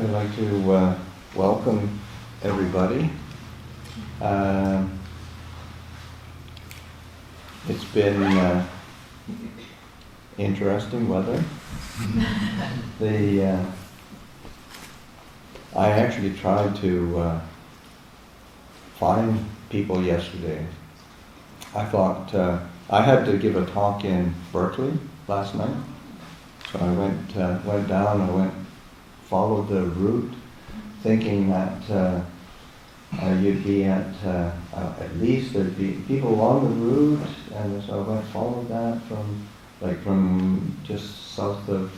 So I'd like to welcome everybody. It's been interesting weather. I actually tried to find people yesterday. I thought I had to give a talk in Berkeley last night, so I went down. Followed the route, thinking that you'd be at least there'd be people along the route, and so I followed that from just south of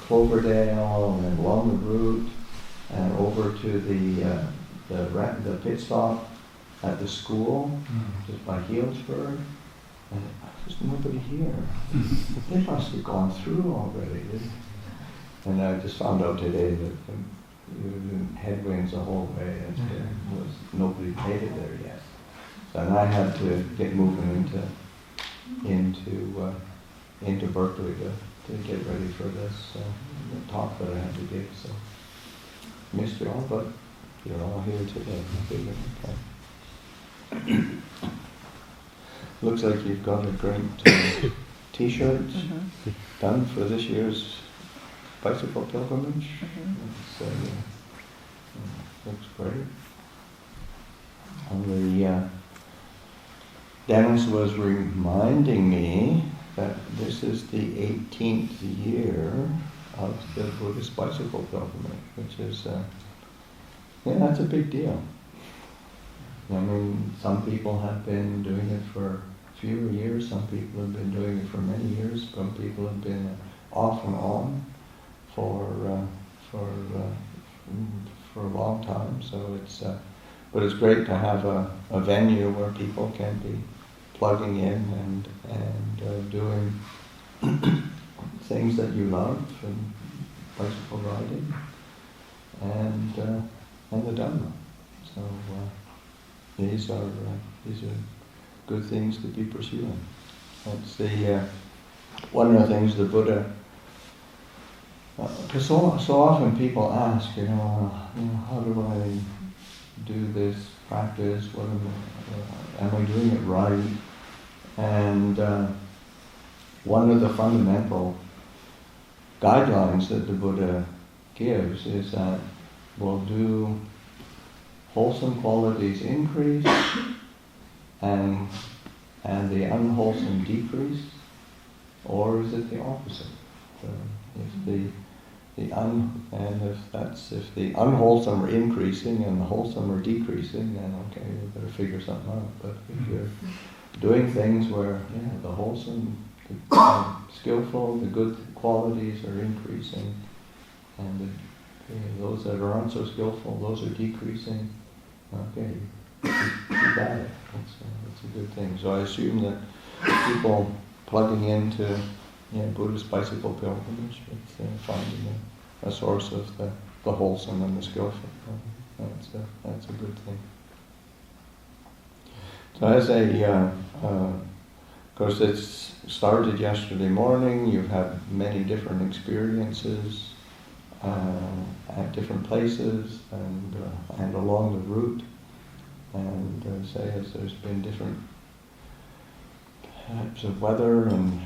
Cloverdale and along the route and over to the pit stop at the school, just by Healdsburg, and there's nobody here. They must have gone through already. And I just found out today that headwinds the whole way, and nobody made it there yet. So and I had to get moving into Berkeley to get ready for this talk that I had to give. So missed you all, but you're all here today. Okay. Looks like you've got a great T-shirt done for this year's Bicycle Pilgrimage. Looks great. And Dennis was reminding me that this is the 18th year of the Buddhist Bicycle Pilgrimage, which is, that's a big deal. I mean, some people have been doing it for fewer years, some people have been doing it for many years, some people have been off and on for a long time. So but it's great to have a venue where people can be plugging in and doing things that you love, and bicycle riding and the dhamma. So these are good things to be pursuing. That's one of the things the Buddha. Because so often people ask, how do I do this practice? Am I doing it right? And one of the fundamental guidelines that the Buddha gives is that, will do wholesome qualities increase and the unwholesome decrease, or is it the opposite? If the unwholesome are increasing and the wholesome are decreasing, then okay, we better figure something out. But if you're doing things where the wholesome, the skillful, the good qualities are increasing, and those that aren't so skillful, those are decreasing, okay, you got it. That's a good thing. So I assume that people plugging into Buddhist Bicycle Pilgrimage, it's finding a source of the wholesome and the skillful. That's a good thing. So of course it's started yesterday morning. You've had many different experiences at different places and along the route. And as there's been different types of weather and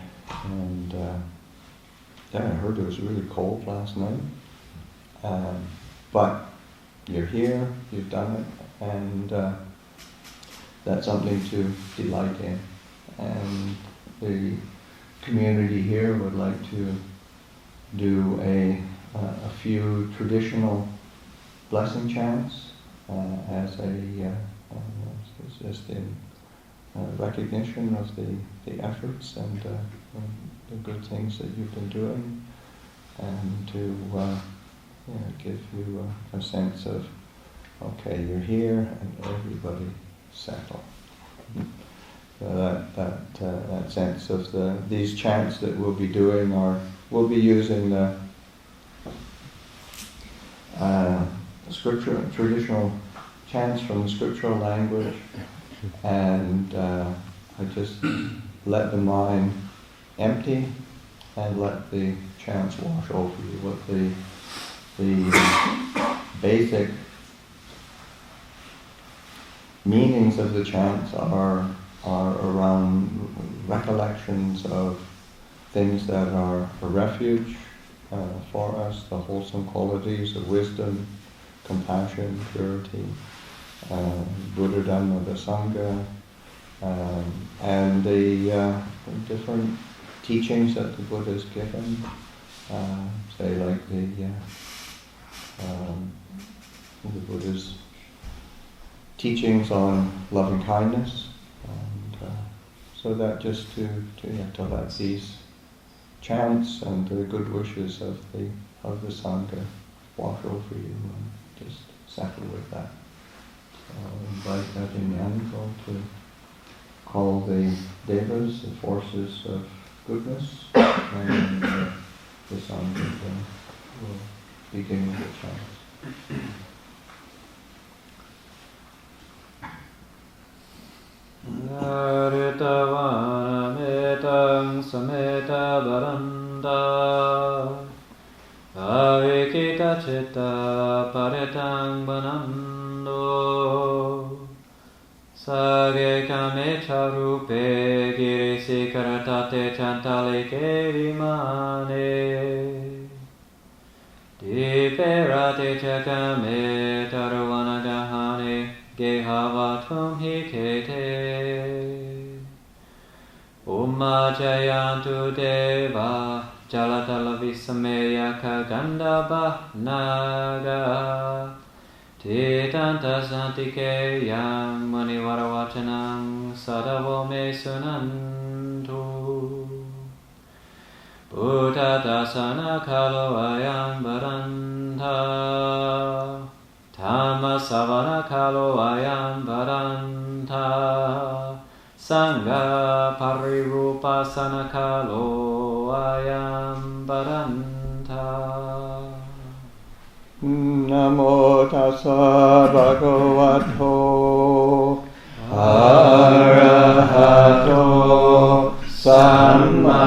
I heard it was really cold last night. But you're here, you've done it, and that's something to delight in. And the community here would like to do a few traditional blessing chants as just in recognition of the efforts and the good things that you've been doing, and to give you a sense of, okay, you're here and everybody settle. That sense of these chants that we'll be doing we'll be using the scripture, traditional chants from the scriptural language, and I just let the mind empty and let the chants wash over you. What the basic meanings of the chants are around recollections of things that are a refuge for us, the wholesome qualities of wisdom, compassion, purity, Buddha, Dhamma, the Sangha, and the different teachings that the Buddha has given, say like the Buddha's teachings on loving kindness, and so that just to let these chants and the good wishes of the Sangha wash over you and just settle with that. So I'll invite Ajahn Yanko to call the devas, the forces of goodness, and the Sangha will begin with the chants. Naritavana metang sameta baranda avikita citta paritang banando sage kame charupe girisi karatate chantalike vimane diperate chakame tarvana gahane Gehavatum hikete Umma jayantu deva Jalatala visameya kagandabha naga Titanta santike yang Munivaravachanam sadavo me sunantu Buddha dasana kalo ayam baranta Dhamma savana kalo ayam baranta Sangha parirupasana kalo ayam baranta Namo tassa bhagavato arahato samma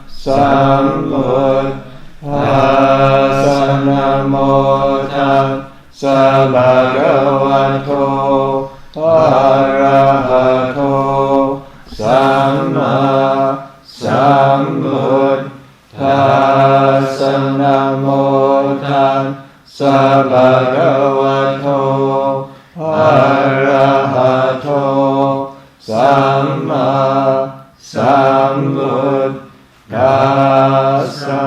sambuddhassa namo tassa Bhagavato arahato samma sambuddhassa namo tassa Bhagavato arahato samma sambuddhassa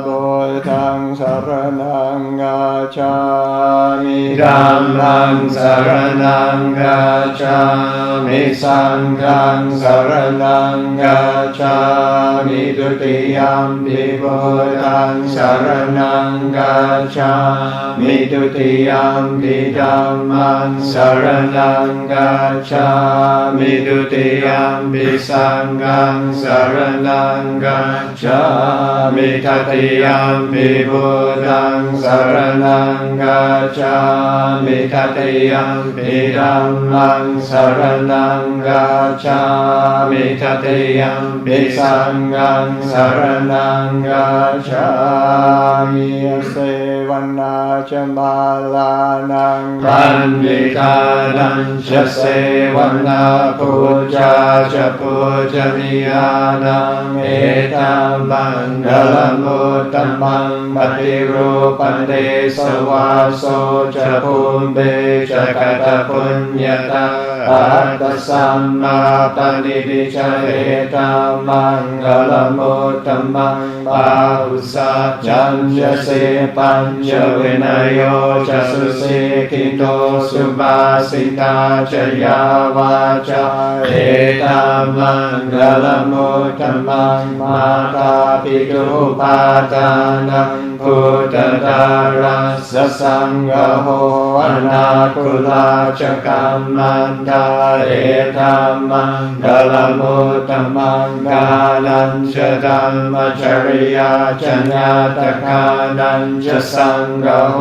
Buddhaṃ saraṇaṃ gacchāmi Dhammam saraṇaṃ gacchāmi Sanghaṃ saraṇaṃ gacchāmi Dutiyampi Buddhaṃ saraṇaṃ gacchāmi Dutiyampi Dhammam saraṇaṃ gacchāmi Dutiyampi Sanghaṃ saraṇaṃ gacchāmi Tatiyampi Buddhaṃ saraṇaṃ gacchāmi Tatiyampi Dhammam saraṇaṃ gacchāmi Tatiyampi Sanghaṃ saraṇaṃ gacchāmi Sevana ca malanaṃ panditanaṃ ca sevana puja ca pujaniyanam etam mangalam uttamam patirupante savaso ca pumbe ca kata punyata atta samma panidicca etam mangalam uttamam pahusa janjase panja vinayo ca susikito subhasita ca yavaca etam mangalam uttamam mata pitu patanam puttadarasa sanghaho anakula ca kammanta etam mangalam uttamam galam ca dhammacariya ca nyatakanam ca งฆโห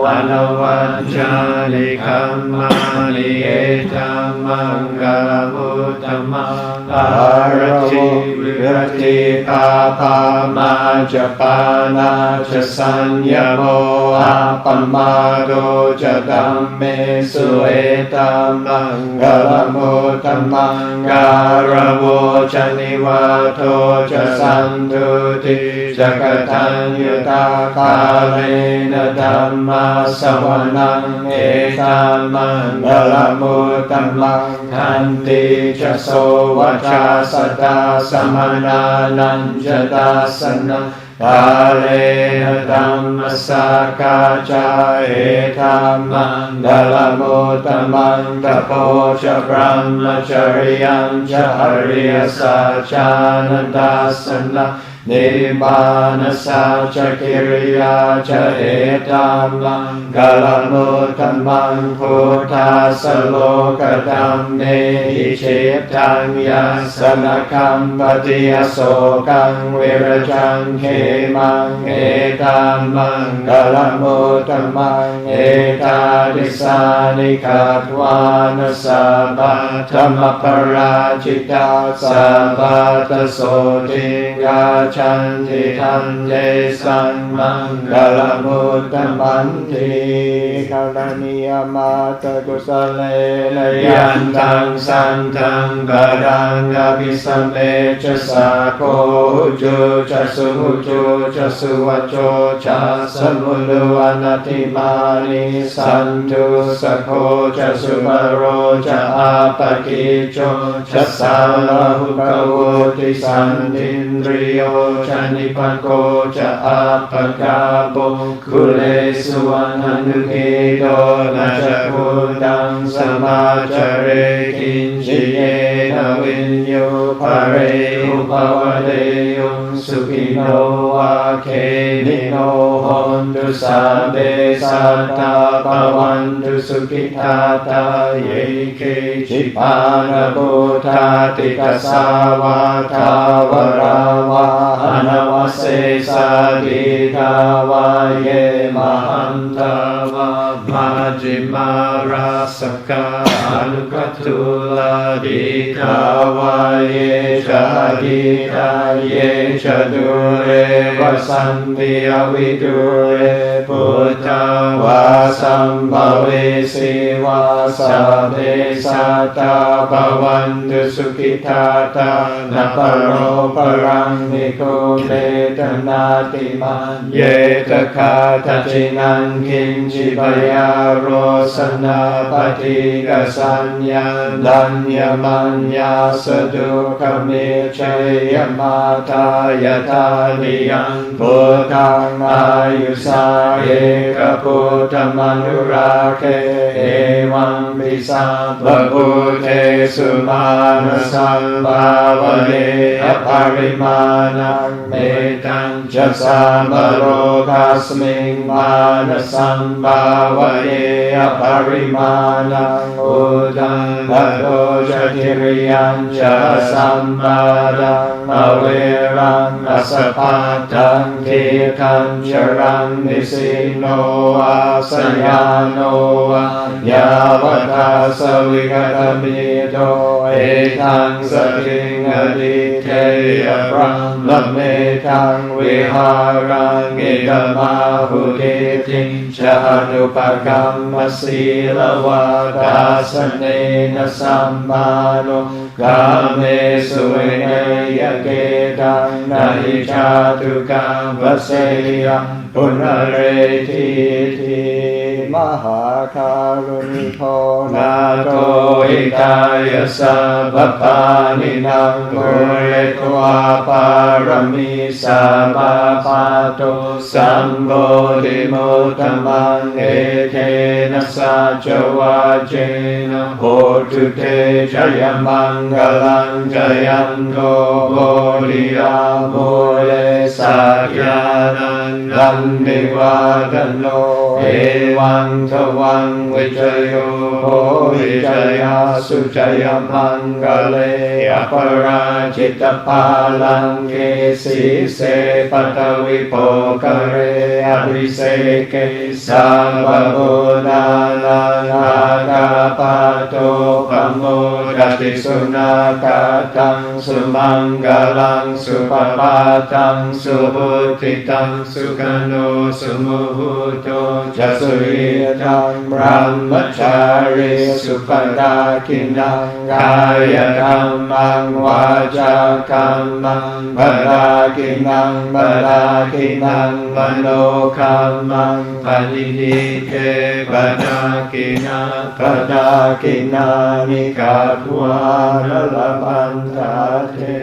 อนุวัจจานิคัมมานิเอตัมมังคลมุตตมังอารติวิรติปาปามาจปานาจะสัญญโมอาปมาโดจะดัมเมสุเอตัมมังคลมุตตมังการโวจะนิวาโทจะสันตุติจะกตัญญูตากาเลนะธัมมาสวนังเอตัมมังคลมุตตมังขันติจะโสวัชชาสตาสมนานันจะดาสนะกาเลนะธัมมัสสกาจาเอธัมมังคลมุตตมังตโพจะพรหมจริยังจะอริยสัจจานันตัสสนะนิบานัสสะจะกิริยาจะเอตัมมังคลมุตตมังพุทธัสสะโลกธัมเมหิเชตังยัสสนะคัมปติยโสกังเวรจังเขมังเอตัมมังคลมุตตมังเอตาดิสานิคัตวานัสสะบะธัมมปราชิตาสัพพะตโสติงาชันติทันเยสังมังคลมุตตมันติกัลนิยมาตกุสเลนยันตังสันตังกดังอภิสัมเมจะสาโคจุจะสุจุจะสุวัจโจจะสมุลวันติมานิสันตุสโคจะสุปโรจะอาปกิโจจะสาลาหุกโวติสันตินริโยจะนิปันโกจะอาปกาโปคุเลสุวรรณุเกโดนาจะพุดังสมาจเรกินจิเยนวินโยภะเรอุปวเดยุสุขิโนวาเคมิโนหนตุสัพเพสัตตาภวันตุสุขิตาตาเยเคจิปานะพุทธาติตัสสาวาทาวราวาอนวเสสาดิกาวาเยมหันตาวามาจิมาราสกาอนุกัตตุลาดิกาวาเยชาดิกาเยชดุเรวสันติอวิดุเรพุทธาวาสัมภเวสีวาสัพเพสัตตาภวันตุสุขิตาตานะปโรปรังนิโกเมตนาติมันเยตคาทัจินังคินจิปยาโรสนาปฏิกสัญญาดัญญมัญญาสดุขเมเชยมาทายทานิยังพุทธังอายุสาเอกพุทธมนุราเคเอวังปิสัมปพุทเทสุมานะสัมภาวเนอภริมาณังเมตังจะสัมปโรคัสมิงมานะสัมภาวเนอภริมาณังอุดังภโตจะทิริยังจะสัมปาดังอเวรังอสปัตตังทีคัญชรังนิสิโนอาสยานโนวายาวตาสวิกตมิโตเอทังสติงอดิเทยพระมเมทังวิหารังอิดมาหุติติชานุปกรรมสีลวาตาสเนนะสัมมาโนกาเมสุเนยเกตังนาหิชาตุกังวเสยังปุณเรทิทิมหาคารุณิโกนาโตอิตายสัพพานินังโกเรตวาปารมีสัพพปาโตสัมโพธิมุตตมังเอเทนะสัจวาเจนะโหตุเตชยมังคลังจยันโตโพธิยาโมเลสัจญานันดันติวาดโนเอวั Tammang Tawang Vijayo Vijaya Sujaya Mangale Aparajita Palanke Sise Patavipokare Abhiseke Sababodana Agapato Pamodati Sunakatang Sumangalang Supapatang Subhutitang Sukano Sumuhuto Jasuyatang Brahmachari Supadakinang Kaya Dhammang Vaja Kammang Badakinang Badakinang Mano Kammang Padidike Badakina Padakina Nikatwana Labandate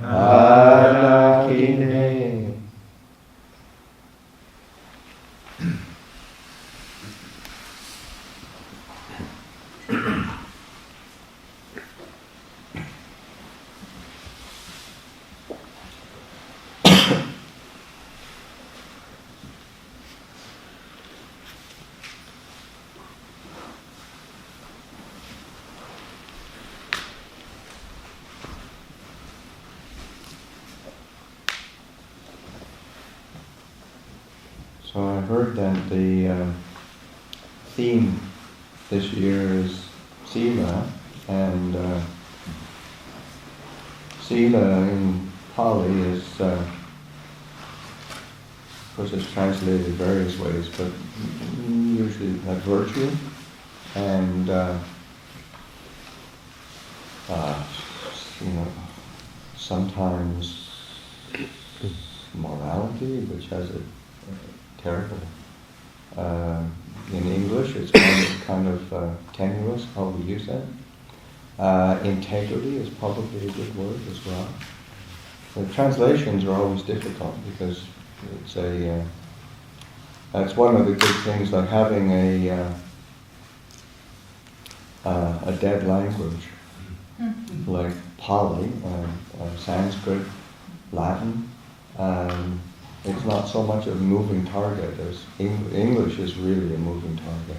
Badakine. So I heard that the theme this year is Sila, and Sila in Pali is, of course it's translated various ways, but usually virtue, and sometimes morality, which has a terrible. In English, it's kind of tenuous how we use that. Integrity is probably a good word as well. The translations are always difficult because it's that's one of the good things, like having a dead language, like Pali, Sanskrit, Latin. It's not so much a moving target as English is really a moving target,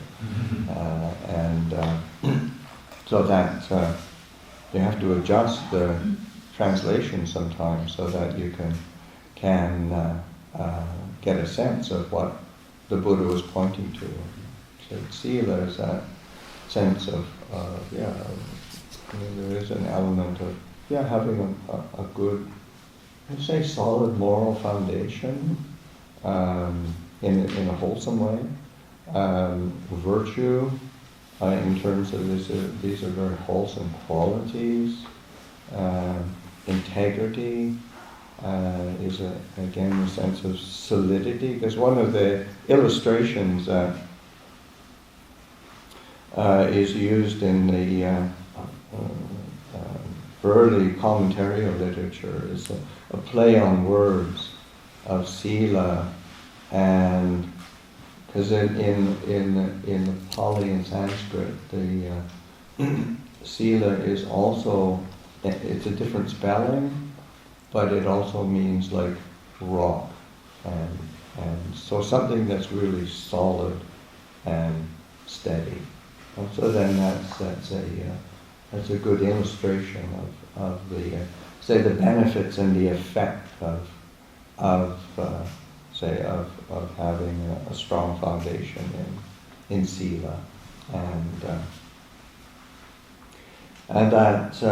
so that you have to adjust the translation sometimes so that you can get a sense of what the Buddha was pointing to. So Sila is that sense of there is an element of having a good, I'd say, solid moral foundation in a wholesome way. Virtue, in terms of these are very wholesome qualities. Integrity is again a sense of solidity, because one of the illustrations is used in the early commentarial literature is a play on words of Sila, and because in the Pali and Sanskrit, the Sila is also, it's a different spelling, but it also means like rock, and so something that's really solid and steady. And so then that's a good illustration of the say the benefits and the effect of having a strong foundation in Sila, and that's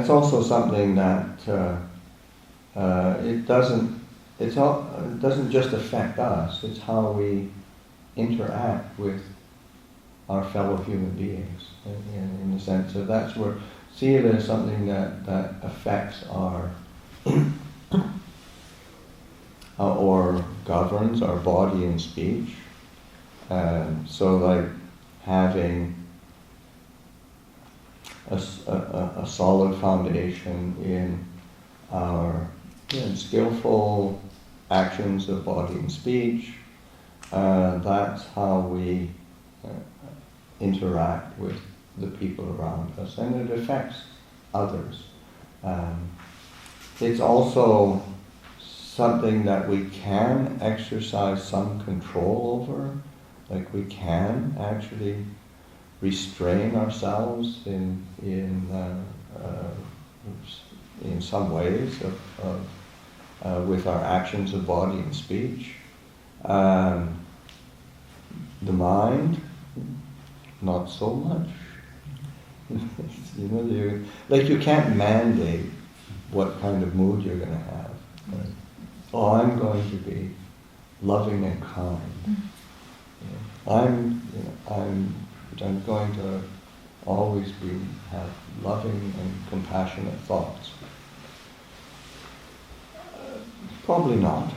also something that it doesn't just affect us. It's how we interact with our fellow human beings, in the sense of that's where Sila is something that affects our or governs our body and speech. So like having a solid foundation in our skillful actions of body and speech, that's how we interact with the people around us, and it affects others. It's also something that we can exercise some control over, Like we can actually restrain ourselves in some ways with our actions of body and speech. The mind, not so much. You can't mandate what kind of mood you're going to have. Right? Oh, I'm going to be loving and kind. I'm going to always have loving and compassionate thoughts. Probably not.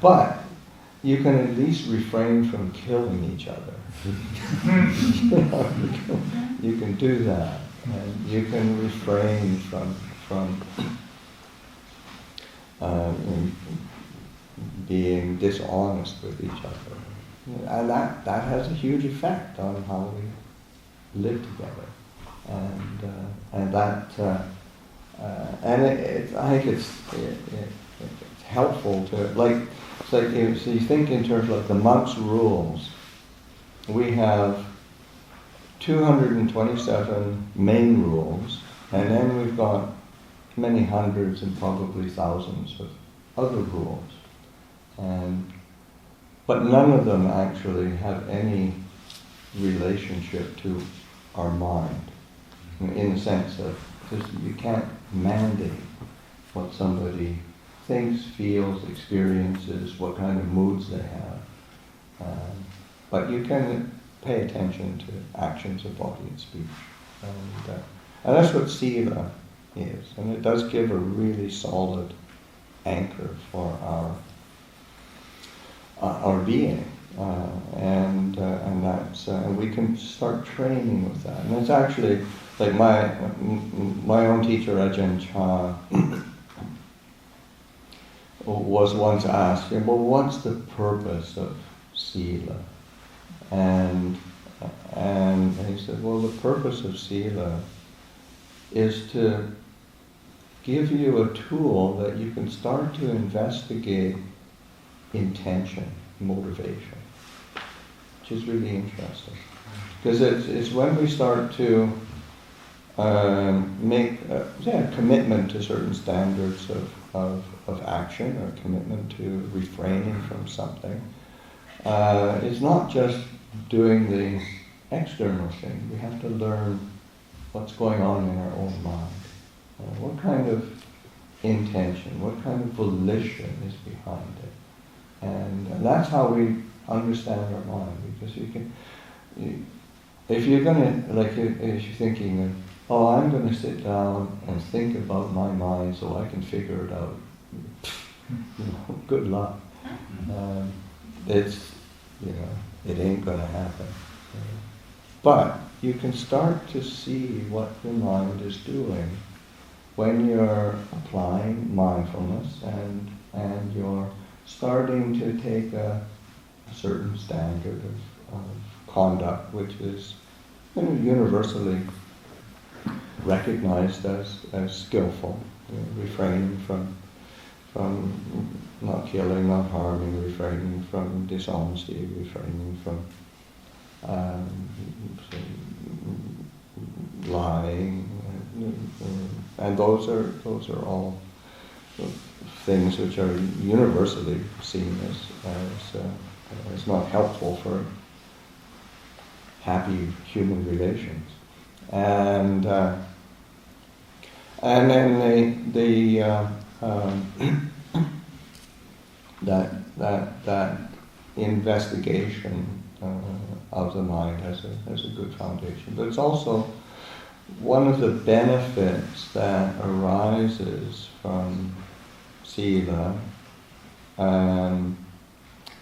But you can at least refrain from killing each other. You can do that. And you can refrain from being dishonest with each other. And that has a huge effect on how we live together. And I think it's helpful to, so you think in terms of the monks' rules. We have 227 main rules, and then we've got many hundreds and probably thousands of other rules. But none of them actually have any relationship to our mind, in the sense of, because you can't mandate what somebody thinks, feels, experiences, what kind of moods they have. But you can pay attention to actions of body and speech. And that's what Sila is. And it does give a really solid anchor for our being. And we can start training with that. And it's actually, like my own teacher, Ajahn was once asked, well, what's the purpose of Sila? And he said, well, the purpose of Sila is to give you a tool that you can start to investigate intention, motivation, which is really interesting. Because it's when we start to make a commitment to certain standards of action, or commitment to refraining from something. It's not just doing the external thing. We have to learn what's going on in our own mind. What kind of intention, what kind of volition is behind it. And that's how we understand our mind. Because if you're going to, if you're thinking, I'm going to sit down and think about my mind so I can figure it out. Good luck. It ain't going to happen. But you can start to see what your mind is doing when you're applying mindfulness and you're starting to take a certain standard of conduct, which is universally recognized as skillful, refraining from not killing, not harming, refraining from dishonesty, refraining from lying, and those are all things which are universally seen as not helpful for happy human relations. And then that investigation of the mind has a good foundation. But it's also one of the benefits that arises from Sila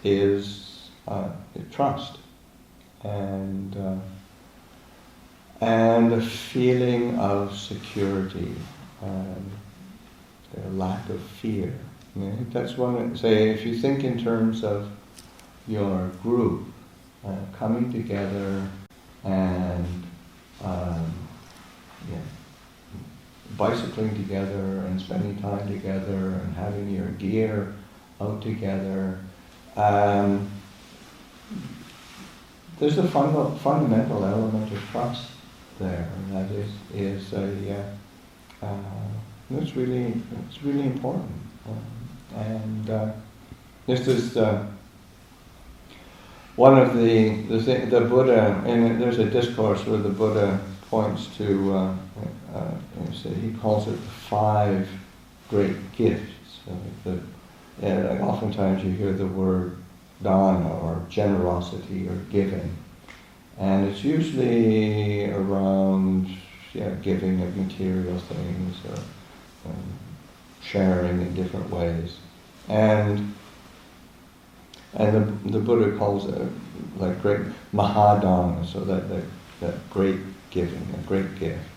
is trust and a feeling of security, a lack of fear. I think that's one. Say, if you think in terms of your group coming together and bicycling together and spending time together and having your gear out together, there's a fundamental element of trust there, and that is it's really important. This is one of the Buddha, and there's a discourse where the Buddha points to, he calls it the 5 great gifts. Oftentimes you hear the word dhamma, or generosity, or giving. And it's usually around giving of material things, or sharing in different ways. And the Buddha calls it like great mahadana, so that great giving, a great gift.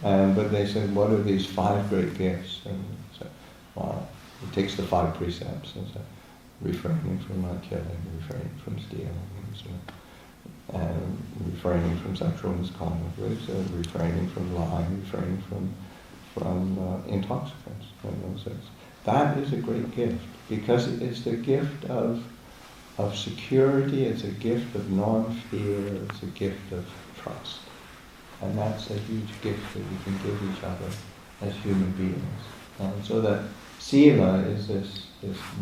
But they said, what are these 5 great gifts? And so, well, it takes the 5 precepts, and so refraining from not killing, refraining from stealing, and refraining from sexual misconduct, refraining from lying, refraining from intoxicants, and those things. That is a great gift, because it's the gift of security, it's a gift of non-fear, it's a gift of trust. And that's a huge gift that we can give each other as human beings. And so that sila is this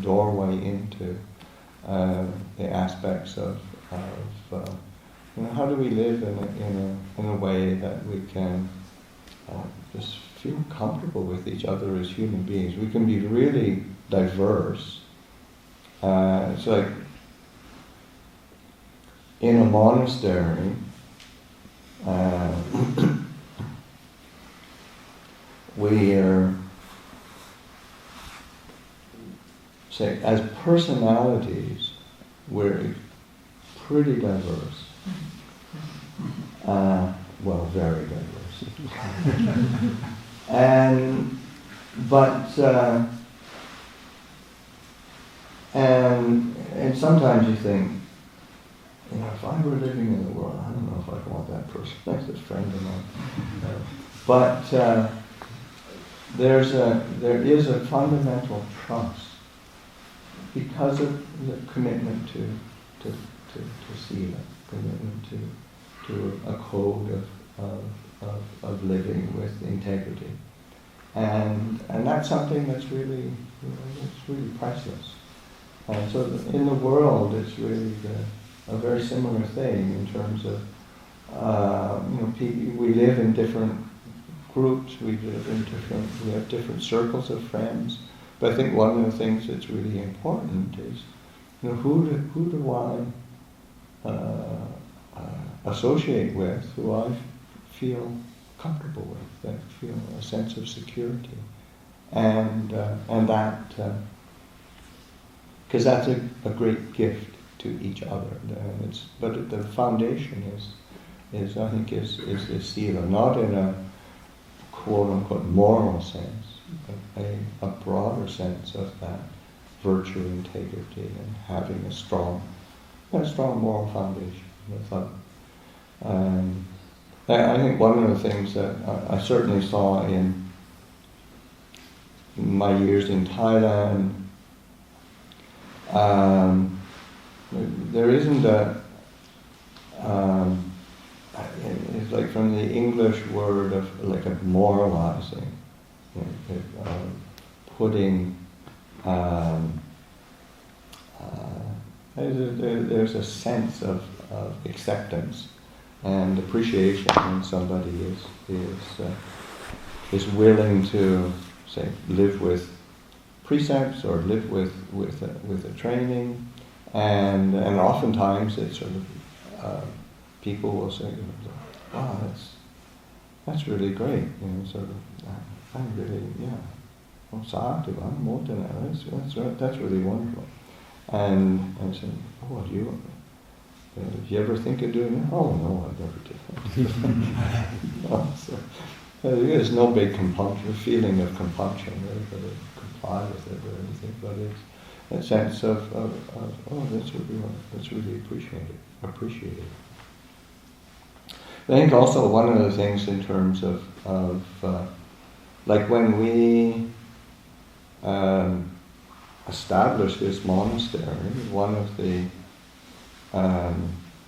doorway into the aspects of how do we live in a way that we can just feel comfortable with each other as human beings. We can be really diverse. It's like in a monastery, we are, say, as personalities, we're pretty diverse. Well, very diverse. And sometimes you think, if I were living in the world, I don't know if I'd want that person as a friend of mine. But there is a fundamental trust because of the commitment to sila, commitment to a code of living with integrity, and that's something that's really it's really priceless. And so in the world, it's really a very similar thing in terms of we live in different groups, we have different circles of friends. But I think one of the things that's really important is who do I associate with, who I feel comfortable with, that feel a sense of security, and that because that's a great gift to each other. But the foundation is I think is sila, not in a quote unquote moral sense, but a broader sense of that virtue, integrity, and having a strong moral foundation. I think one of the things that I certainly saw in my years in Thailand, there isn't it's like from the English word of like a moralizing, putting, there's a sense of acceptance and appreciation when somebody is willing to, say, live with precepts or live with a training, and oftentimes it's sort of people will say, "Wow, that's really great," sort of. I'm really, well, sadhu, I'm more than that. That's really wonderful. And I said, "Oh, did you ever think of doing that?" "Oh no, I never did." There's no big feeling of compunction, right, to comply with it or anything, but it's a sense of that's really appreciated. I think also one of the things in terms of like when we established this monastery, one of the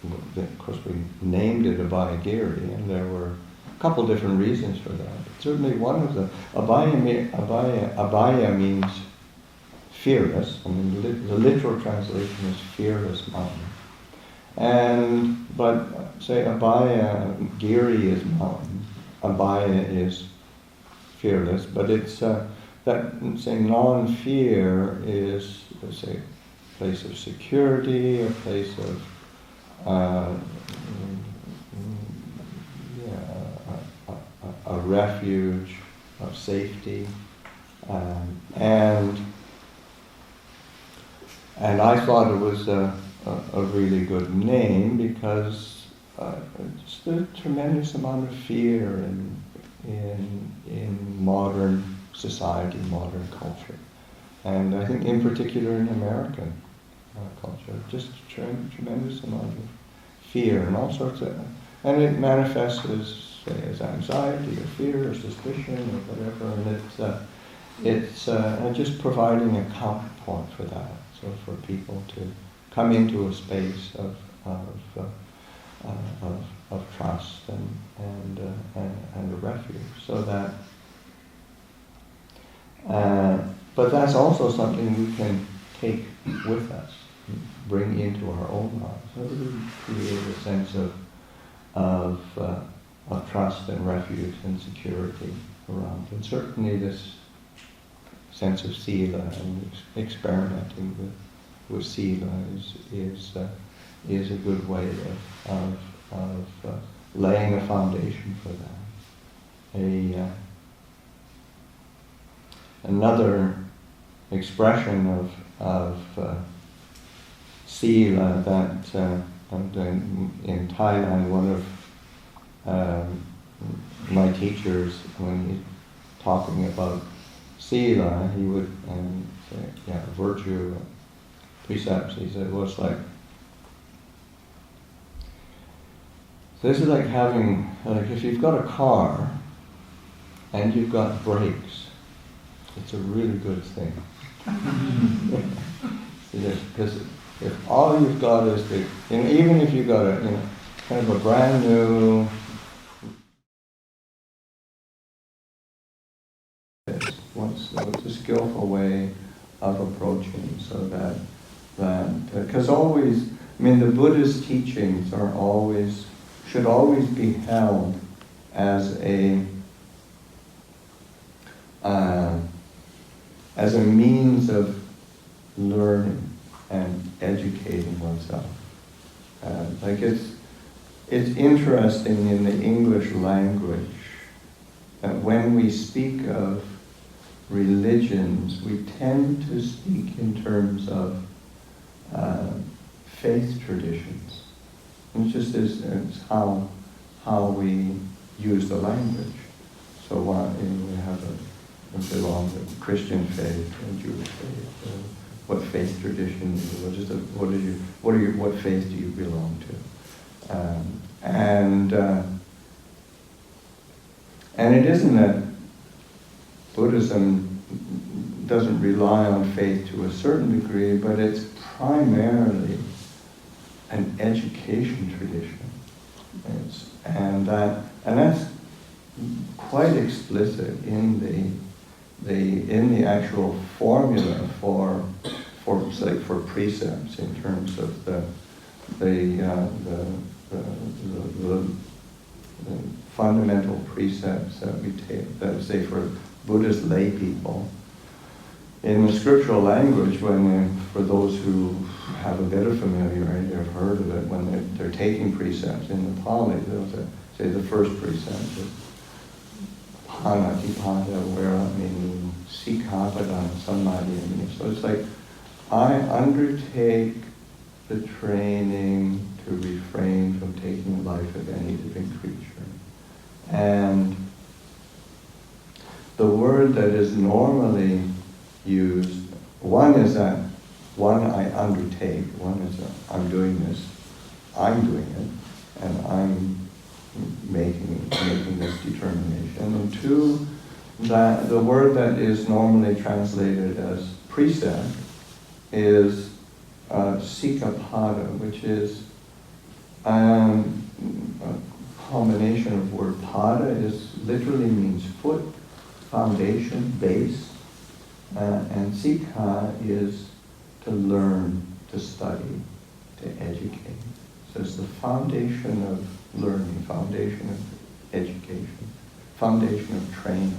of course we named it Abhayagiri, and there were a couple different reasons for that. But certainly one of the, Abhaya means fearless. I mean, the literal translation is fearless mountain. But say Abhayagiri is mountain, Abhaya is fearless, but it's that saying non-fear is, let's say, a place of security, a place of a refuge of safety, and I thought it was a really good name because just a tremendous amount of fear in modern society, modern culture, and I think in particular in American culture, just a tremendous amount of fear and all sorts of, and it manifests as anxiety or fear or suspicion or whatever, and it's just providing a counterpoint for that, so for people to come into a space of trust and a refuge, so that. But that's also something we can take with us, bring into our own lives. So really create a sense of trust and refuge and security around. And certainly this sense of sila and experimenting with sila is a good way of laying a foundation for that. Another expression of sila that in Thailand, one of my teachers, when he's talking about sila, he would say, virtue, precepts, he said, well, it's like, this is like having, if you've got a car and you've got brakes, it's a really good thing. Because if all you've got is even if you've got a kind of a brand new, what's a skillful way of approaching, so that because always, I mean, the Buddhist teachings should always be held as a means of learning and educating oneself. It's interesting in the English language that when we speak of religions, we tend to speak in terms of faith traditions. It's just it's how we use the language. So we have belong to Christian faith and Jewish faith. What faith tradition? What faith do you belong to? And it isn't that Buddhism doesn't rely on faith to a certain degree, but it's primarily an education tradition. And that's quite explicit in the actual formula for precepts, in terms of the fundamental precepts that we take, that say for Buddhist lay people. In the scriptural language, for those who have a bit of familiarity or have heard of it, when they're taking precepts in the Pali, they'll say the first precept is Panatipada Veramini Sikhapadana Samadhiyamini. So it's like, I undertake the training to refrain from taking the life of any living creature. And the word that is normally used, one I undertake, one is I'm doing this, I'm doing it, and I'm making this determination. And two, that the word that is normally translated as precept is sikapada, which is A combination of word pada literally means foot, foundation, base, and sikha is to learn, to study, to educate. So it's the foundation of learning, foundation of education, foundation of training.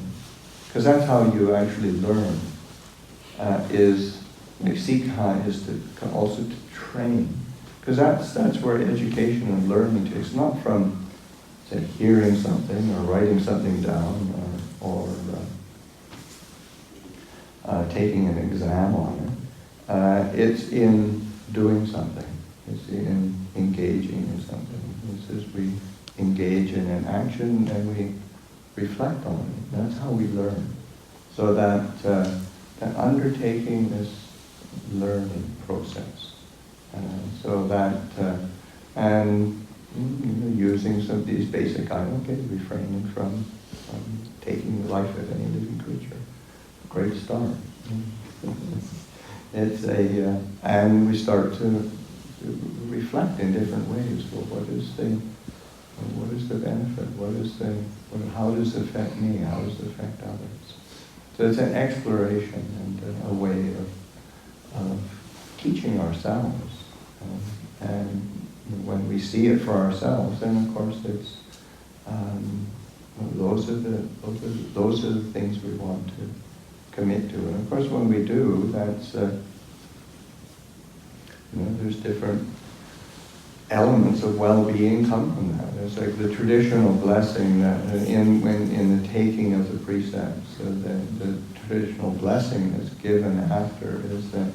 Because that's how you actually learn, sikha is also to train. Because that's where education and learning takes, not from, say, hearing something or writing something down or taking an exam on it. It's in doing something. It's in engaging in something. This is we engage in an action and we reflect on it. That's how we learn. So that undertaking this learning process. So that, and using some of these basic items, refraining from taking the life of any living creature. Great start. It's and we start to reflect in different ways. Well, what is the benefit? How does it affect me? How does it affect others? So it's an exploration and a way of teaching ourselves. And when we see it for ourselves, then of course it's those are the things we want to commit to. And of course, when we do, that's there's different elements of well-being come from that. It's like the traditional blessing that in the taking of the precepts. The traditional blessing that's given after is that.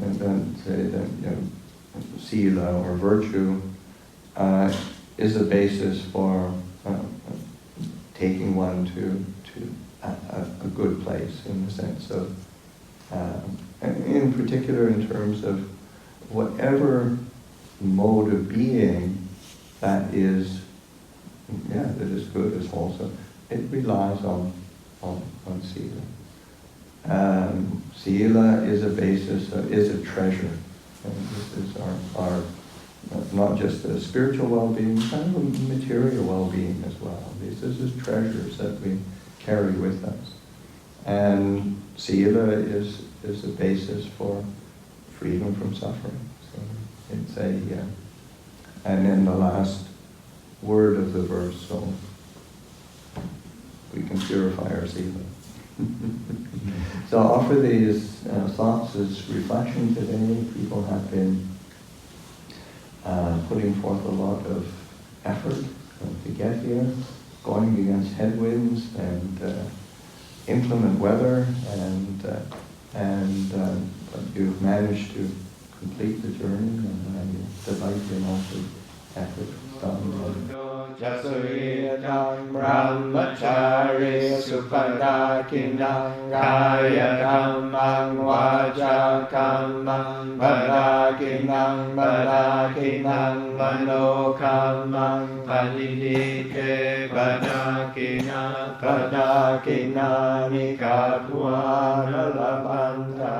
And then say that sila or virtue is a basis for taking one to a good place in the sense of, in particular in terms of whatever mode of being that is good, is wholesome. It relies on sila. Sila is a basis, is a treasure. And this is our not just the spiritual well-being, kind of material well-being as well. This is treasures that we carry with us. And sila is a basis for freedom from suffering. So it's and then the last word of the verse, so we can purify our sila. So I'll offer these thoughts as reflection today. People have been putting forth a lot of effort to get here, going against headwinds and inclement weather, but you've managed to complete the journey, and I delight in all the effort done. Jasuritam brahmachari supadakinam kaya kammam vaja kammam badakinam mano kammam padidike badakina nikatwana labanta